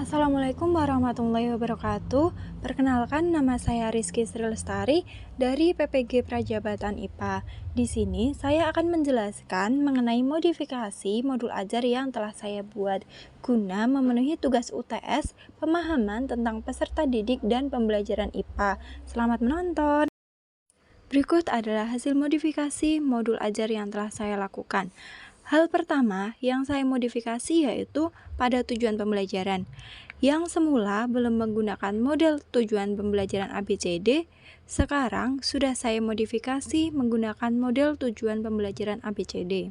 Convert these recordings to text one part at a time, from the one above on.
Assalamualaikum warahmatullahi wabarakatuh. Perkenalkan, nama saya Rizky Sri Lestari dari PPG Prajabatan IPA. Di sini saya akan menjelaskan mengenai modifikasi modul ajar yang telah saya buat guna memenuhi tugas UTS pemahaman tentang peserta didik dan pembelajaran IPA. Selamat menonton. Berikut adalah hasil modifikasi modul ajar yang telah saya lakukan. Hal pertama yang saya modifikasi yaitu pada tujuan pembelajaran. Yang semula belum menggunakan model tujuan pembelajaran ABCD, sekarang sudah saya modifikasi menggunakan model tujuan pembelajaran ABCD.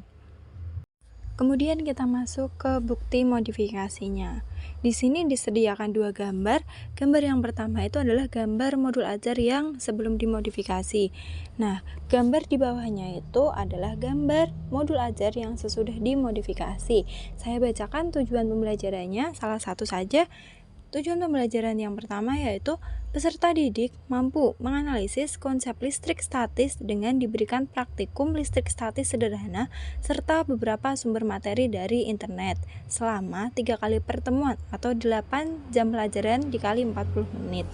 Kemudian kita masuk ke bukti modifikasinya. Di sini disediakan dua gambar. Gambar yang pertama itu adalah gambar modul ajar yang sebelum dimodifikasi. Nah, gambar di bawahnya itu adalah gambar modul ajar yang sesudah dimodifikasi. Saya bacakan tujuan pembelajarannya, salah satu saja. Tujuan pembelajaran yang pertama yaitu peserta didik mampu menganalisis konsep listrik statis dengan diberikan praktikum listrik statis sederhana serta beberapa sumber materi dari internet selama 3 kali pertemuan atau 8 jam pelajaran dikali 40 menit.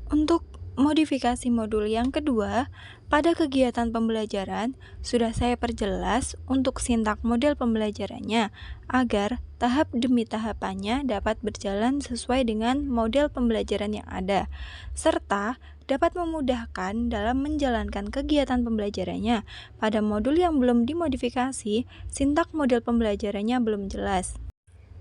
Untuk modifikasi modul yang kedua, pada kegiatan pembelajaran sudah saya perjelas untuk sintak model pembelajarannya agar tahap demi tahapannya dapat berjalan sesuai dengan model pembelajaran yang ada, serta dapat memudahkan dalam menjalankan kegiatan pembelajarannya. Pada modul yang belum dimodifikasi, sintak model pembelajarannya belum jelas.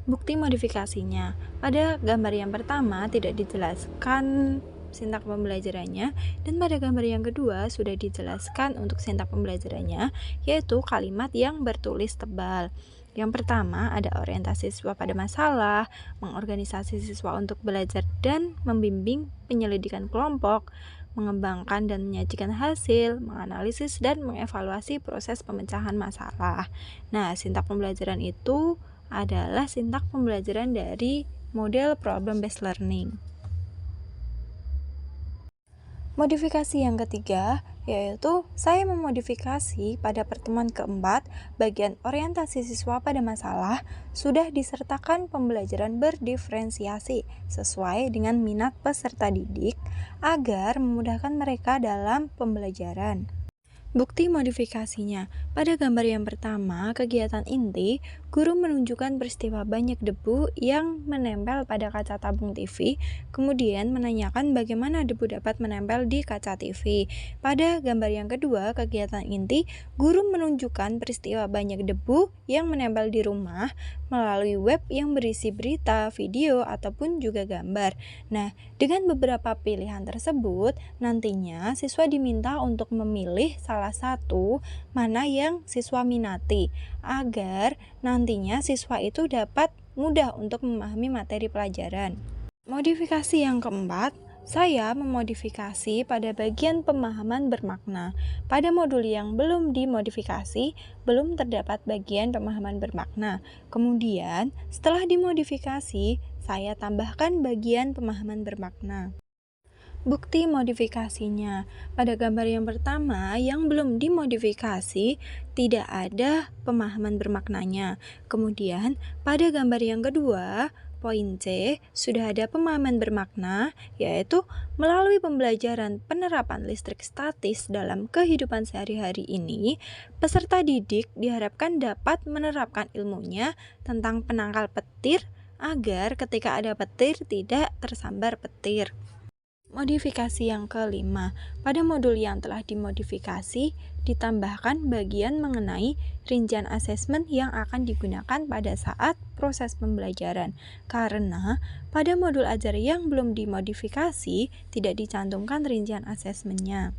Bukti modifikasinya, pada gambar yang pertama tidak dijelaskan sintak pembelajarannya, dan pada gambar yang kedua sudah dijelaskan untuk sintak pembelajarannya, yaitu kalimat yang bertulis tebal. Yang pertama ada orientasi siswa pada masalah, mengorganisasi siswa untuk belajar dan membimbing penyelidikan kelompok, mengembangkan dan menyajikan hasil, menganalisis dan mengevaluasi proses pemecahan masalah. Nah, sintak pembelajaran itu adalah sintak pembelajaran dari model problem based learning. Modifikasi yang ketiga yaitu saya memodifikasi pada pertemuan keempat bagian orientasi siswa pada masalah sudah disertakan pembelajaran berdiferensiasi sesuai dengan minat peserta didik agar memudahkan mereka dalam pembelajaran. Bukti modifikasinya, pada gambar yang pertama, kegiatan inti, guru menunjukkan peristiwa banyak debu yang menempel pada kaca tabung TV, kemudian menanyakan bagaimana debu dapat menempel di kaca TV. Pada gambar yang kedua, kegiatan inti, guru menunjukkan peristiwa banyak debu yang menempel di rumah melalui web yang berisi berita, video, ataupun juga gambar. Nah, dengan beberapa pilihan tersebut, nantinya siswa diminta untuk memilih salah satu mana yang siswa minati agar nantinya siswa itu dapat mudah untuk memahami materi pelajaran. Modifikasi yang keempat, saya memodifikasi pada bagian pemahaman bermakna. Pada modul yang belum dimodifikasi, belum terdapat bagian pemahaman bermakna. Kemudian, setelah dimodifikasi, saya tambahkan bagian pemahaman bermakna. Bukti modifikasinya, pada gambar yang pertama yang belum dimodifikasi tidak ada pemahaman bermaknanya. Kemudian pada gambar yang kedua, poin C, sudah ada pemahaman bermakna, yaitu melalui pembelajaran penerapan listrik statis dalam kehidupan sehari-hari ini, peserta didik diharapkan dapat menerapkan ilmunya tentang penangkal petir agar ketika ada petir tidak tersambar petir. Modifikasi yang kelima, pada modul yang telah dimodifikasi, ditambahkan bagian mengenai rincian asesmen yang akan digunakan pada saat proses pembelajaran. Karena pada modul ajar yang belum dimodifikasi, tidak dicantumkan rincian asesmennya.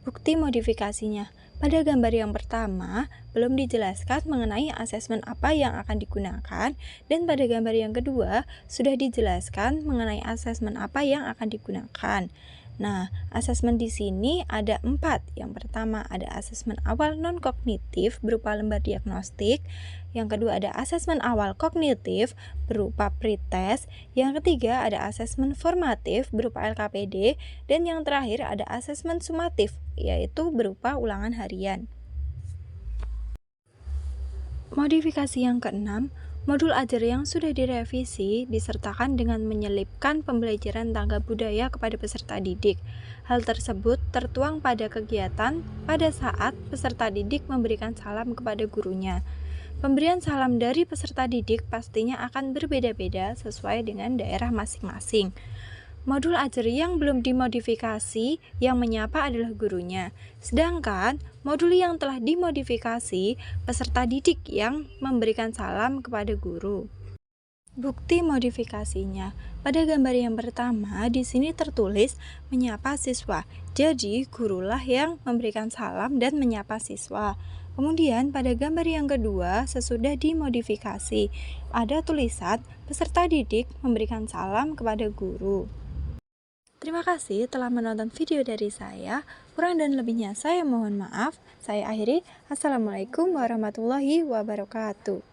Bukti modifikasinya, pada gambar yang pertama belum dijelaskan mengenai asesmen apa yang akan digunakan, dan pada gambar yang kedua sudah dijelaskan mengenai asesmen apa yang akan digunakan. Nah, asesmen di sini ada 4. Yang pertama ada asesmen awal non-kognitif berupa lembar diagnostik. Yang kedua ada asesmen awal kognitif berupa pretest. Yang ketiga ada asesmen formatif berupa LKPD. Dan yang terakhir ada asesmen sumatif, yaitu berupa ulangan harian. Modifikasi yang keenam, Modul ajar yang sudah direvisi disertakan dengan menyelipkan pembelajaran tangga budaya kepada peserta didik. Hal tersebut tertuang pada kegiatan pada saat peserta didik memberikan salam kepada gurunya. Pemberian salam dari peserta didik pastinya akan berbeda-beda sesuai dengan daerah masing-masing. Modul ajar yang belum dimodifikasi yang menyapa adalah gurunya, sedangkan modul yang telah dimodifikasi peserta didik yang memberikan salam kepada guru. Bukti modifikasinya. Pada gambar yang pertama, di sini tertulis menyapa siswa. Jadi, gurulah yang memberikan salam dan menyapa siswa. Kemudian, pada gambar yang kedua, sesudah dimodifikasi, ada tulisan peserta didik memberikan salam kepada guru. Terima kasih telah menonton video dari saya. Kurang dan lebihnya saya mohon maaf. Saya akhiri. Assalamualaikum warahmatullahi wabarakatuh.